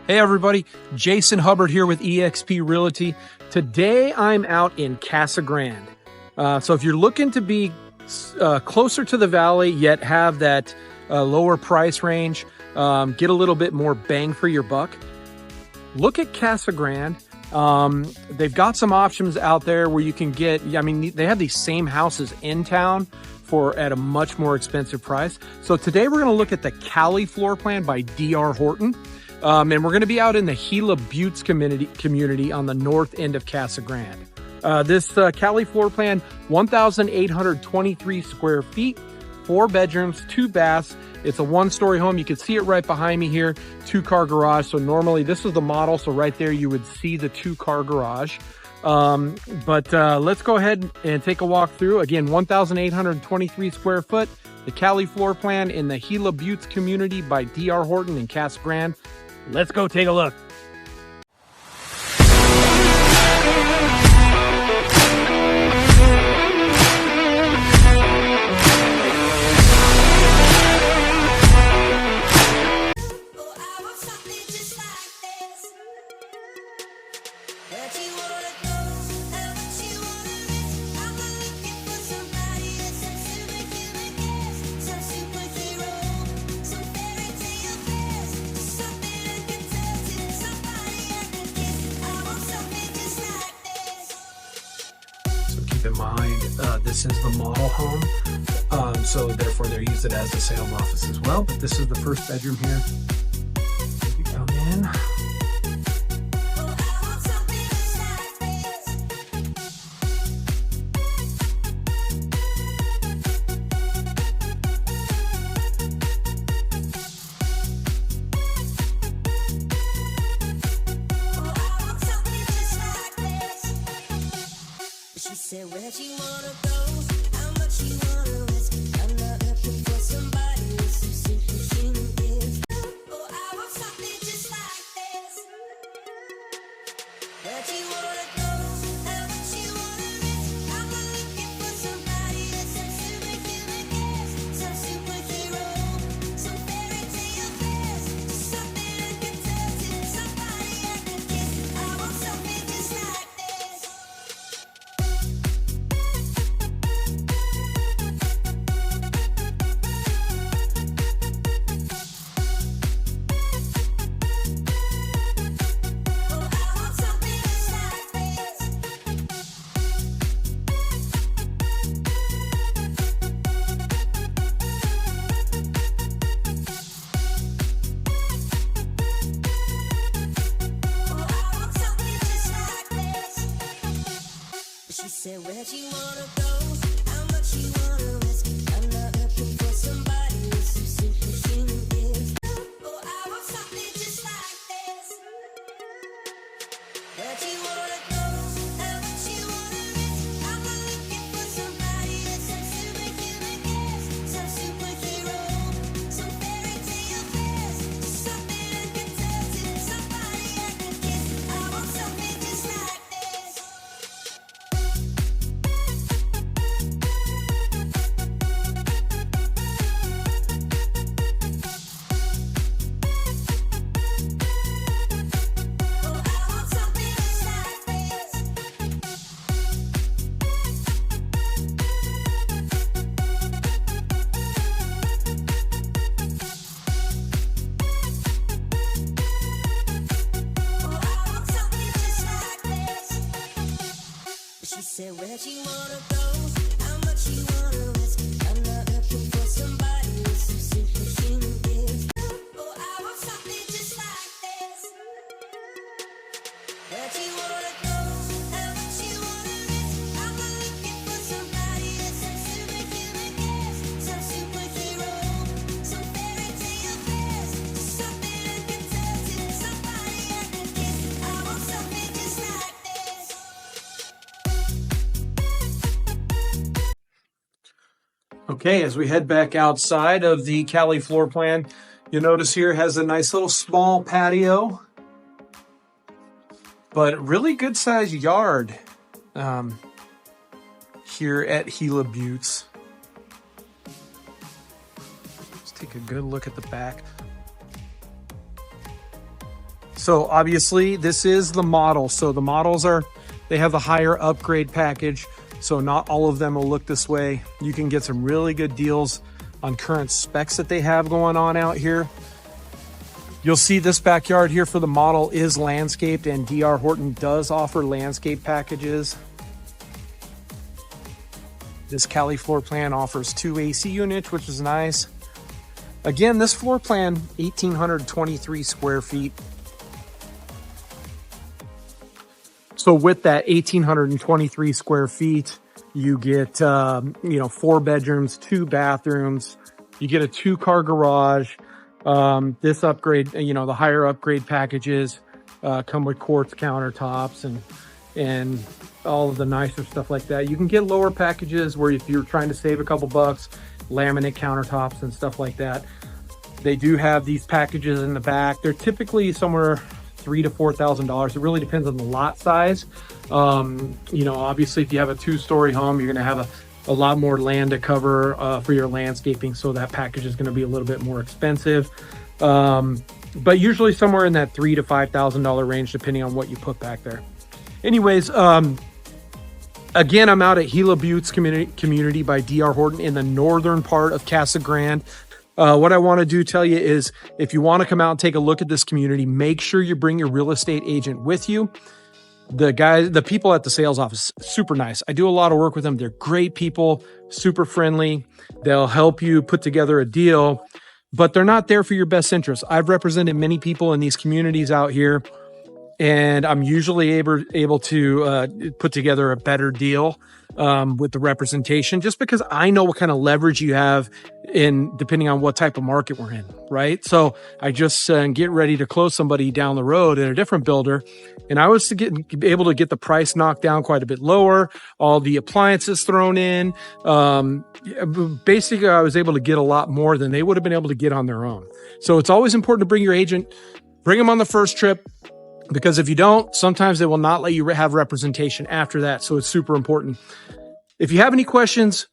Hey everybody, Jason Hubbard here with eXp Realty. Today I'm out in Casa Grande. So if you're looking to be closer to the valley yet have that lower price range, get a little bit more bang for your buck, look at Casa Grande. They've got some options out there where you can get, I mean, they have these same houses in town at a much more expensive price. So today we're going to look at the Cali Floor Plan by DR Horton. And we're going to be out in the Gila Buttes community on the north end of Casa Grande. This Cali Floor Plan, 1,823 square feet, 4 bedrooms, 2 baths. It's a 1-story home. You can see it right behind me here, 2-car garage. So normally this is the model. So right there you would see the 2-car garage. But let's go ahead and take a walk through. Again, 1,823 square foot, the Cali Floor Plan in the Gila Buttes community by DR Horton in Casa Grande. Let's go take a look. In mind, this is the model home, so therefore they're used it as a sales office as well. But this is the first bedroom here. You come in. She said, where'd you wanna go? How much you wanna risk? I'm not looking for somebody with some super human gifts. Oh, I want something just like this. Where'd you wanna go? How much you wanna risk? I'm not looking for somebody with some superhuman gifts. Some superhero, some fairy tale bears. Just something I can touch and somebody I can kiss. I want something just like this. She said, where'd you wanna go? How much you wanna risk? I'm not looking for somebody with some superhuman gifts. Oh, I want something just like this. Where'd you wanna go? How much you wanna risk? I'm not looking for somebody with some superhuman gifts. Some superhero, some fairy tale bears. Just something I can touch and somebody I can kiss. I want something just like this. She said, where'd you wanna go? How much you wanna risk? I'm not looking for somebody with some superhuman gifts. Oh, I want something just like this. Where'd you wanna go? How much you wanna risk? I'm not looking for somebody with some superhuman gifts. Some superhero, some fairy tale bears. Just something I can touch and somebody I can kiss. I want something just like this. Okay, as we head back outside of the Cali Floor Plan, you'll notice here it has a nice little small patio, but really good sized yard here at Gila Buttes. Let's take a good look at the back. So obviously this is the model. So the models they have the higher upgrade package. So not all of them will look this way. You can get some really good deals on current specs that they have going on out here. You'll see this backyard here for the model is landscaped, and DR Horton does offer landscape packages. This Cali Floor Plan offers 2 AC units, which is nice. Again, this floor plan, 1,823 square feet. So with that 1,823 square feet, you get, 4 bedrooms, 2 bathrooms. You get a 2-car garage. This upgrade, the higher upgrade packages come with quartz countertops and all of the nicer stuff like that. You can get lower packages where if you're trying to save a couple bucks, laminate countertops and stuff like that. They do have these packages in the back. They're typically somewhere $3,000 to $4,000. It really depends on the lot size. Obviously if you have a 2-story home, you're going to have a lot more land to cover for your landscaping, so that package is going to be a little bit more expensive, but usually somewhere in that $3,000 to $5,000 range depending on what you put back there. Anyways, again, I'm out at Gila Buttes community by DR Horton in the northern part of Casa Grande. What I want to tell you is, if you want to come out and take a look at this community, make sure you bring your real estate agent with you. The people at the sales office, super nice. I do a lot of work with them. They're great people, super friendly. They'll help you put together a deal, but they're not there for your best interest. I've represented many people in these communities out here, and I'm usually able to put together a better deal with the representation, just because I know what kind of leverage you have depending on what type of market we're in, right? So I just get ready to close somebody down the road at a different builder, and I was able to get the price knocked down quite a bit lower, all the appliances thrown in. Basically, I was able to get a lot more than they would have been able to get on their own. So it's always important to bring your agent, bring them on the first trip, because if you don't, sometimes they will not let you have representation after that. So it's super important. If you have any questions,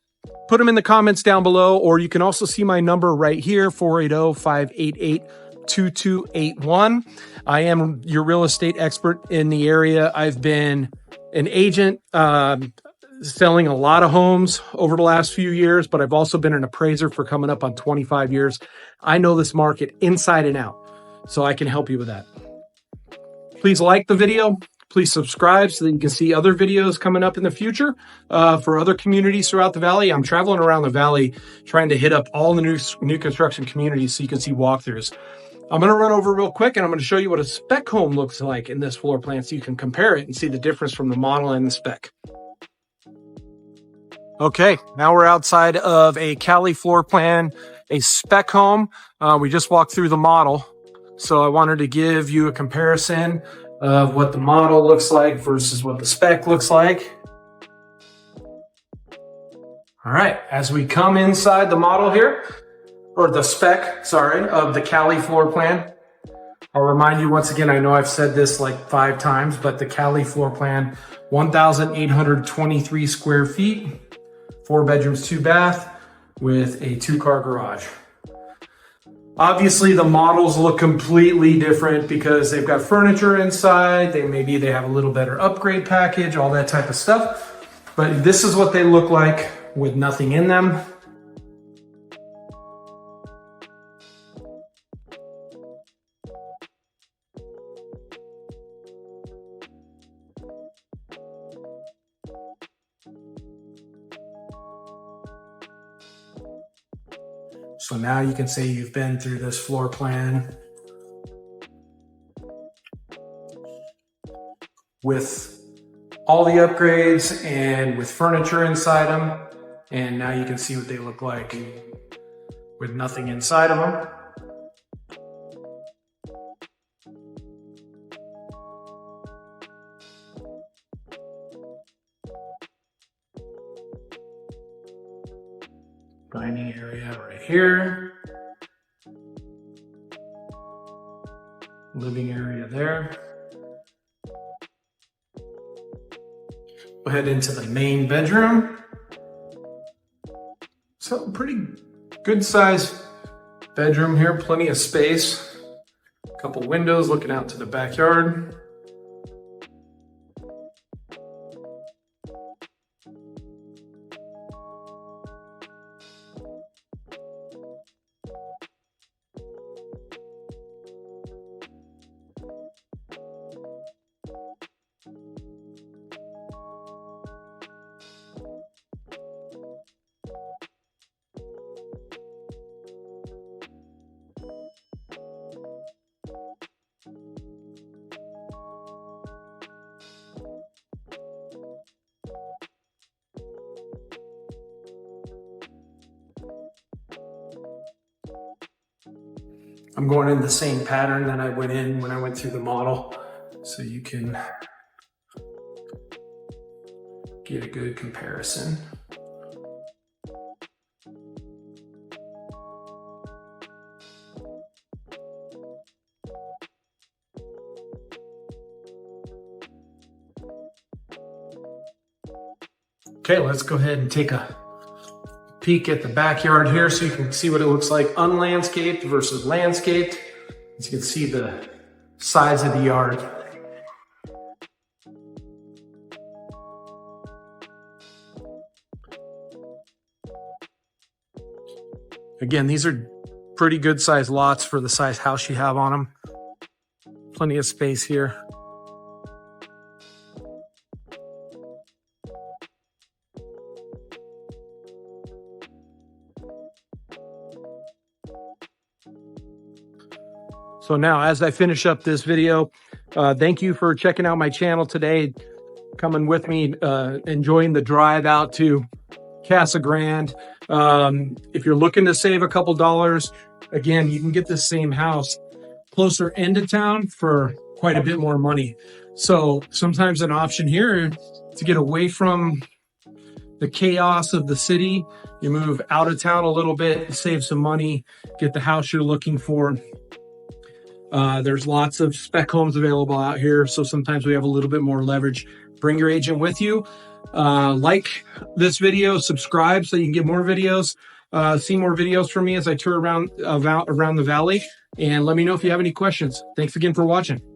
put them in the comments down below, or you can also see my number right here, 480-588-2281. I am your real estate expert in the area. I've been an agent selling a lot of homes over the last few years, but I've also been an appraiser for coming up on 25 years. I know this market inside and out, so I can help you with that. Please like the video. Please subscribe so that you can see other videos coming up in the future for other communities throughout the valley. I'm traveling around the valley trying to hit up all the new construction communities so you can see walkthroughs. I'm going to run over real quick, and I'm going to show you what a spec home looks like in this floor plan so you can compare it and see the difference from the model and the spec. Okay, now we're outside of a Cali Floor Plan, a spec home. We just walked through the model, so I wanted to give you a comparison of what the model looks like versus what the spec looks like. All right, as we come inside the model here, or the spec, sorry, of the Cali Floor Plan, I'll remind you once again, I know I've said this like 5 times, but the Cali Floor Plan, 1,823 square feet, 4 bedrooms, 2 bath, with a 2-car garage. Obviously, the models look completely different because they've got furniture inside. Maybe they have a little better upgrade package, all that type of stuff. But this is what they look like with nothing in them. So now you can say you've been through this floor plan with all the upgrades and with furniture inside them. And now you can see what they look like with nothing inside of them. Dining area right here. Living area there. We'll head into the main bedroom. So pretty good size bedroom here, plenty of space. Couple windows looking out to the backyard. I'm going in the same pattern that I went in when I went through the model, so you can get a good comparison. Okay, let's go ahead and take a peek at the backyard here so you can see what it looks like unlandscaped versus landscaped. As you can see the size of the yard. Again, these are pretty good sized lots for the size house you have on them. Plenty of space here. So now, as I finish up this video, thank you for checking out my channel today, coming with me, enjoying the drive out to Casa Grande. If you're looking to save a couple dollars, again, you can get the same house closer into town for quite a bit more money. So sometimes an option here to get away from the chaos of the city, you move out of town a little bit, save some money, get the house you're looking for. There's lots of spec homes available out here, so sometimes we have a little bit more leverage. Bring your agent with you. Like this video, subscribe so you can get more videos, see more videos from me as I tour around the valley, and let me know if you have any questions. Thanks again for watching.